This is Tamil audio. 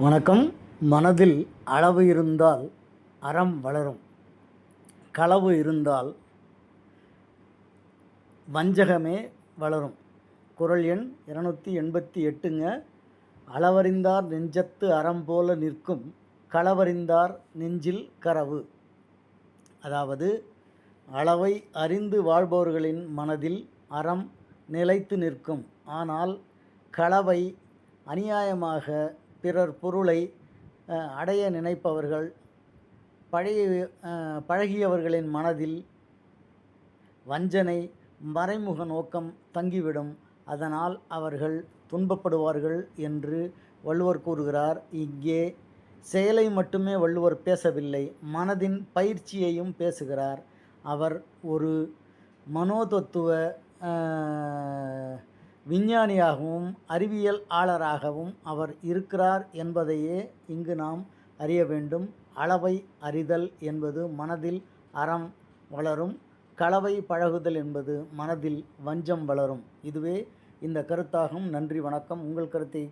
வணக்கம். மனதில் அளவு இருந்தால் அறம் வளரும், களவு இருந்தால் வஞ்சகமே வளரும். குறள் எண் 288ங்க. அளவறிந்தார் நெஞ்சத்து அறம் போல நிற்கும், களவறிந்தார் நெஞ்சில் கரவு. அதாவது, அளவை அறிந்து வாழ்பவர்களின் மனதில் அறம் நிலைத்து நிற்கும். ஆனால் களவை அநியாயமாக பிறர் பொருளை அடைய நினைப்பவர்கள், பழகியவர்களின் மனதில் வஞ்சனை, மறைமுக நோக்கம் தங்கிவிடும். அதனால் அவர்கள் துன்பப்படுவார்கள் என்று வள்ளுவர் கூறுகிறார். இங்கே செயலை மட்டுமே வள்ளுவர் பேசவில்லை, மனதின் பயிற்சியையும் பேசுகிறார். அவர் ஒரு மனோதத்துவ விஞ்ஞானியாகவும் அறிவியல் ஆளராகவும் அவர் இருக்கிறார் என்பதையே இங்கு நாம் அறிய வேண்டும். அளவை அறிதல் என்பது மனதில் அறம் வளரும், களவை பழகுதல் என்பது மனதில் வஞ்சம் வளரும். இதுவே இந்த கருத்தாகும். நன்றி, வணக்கம். உங்கள் கருத்தை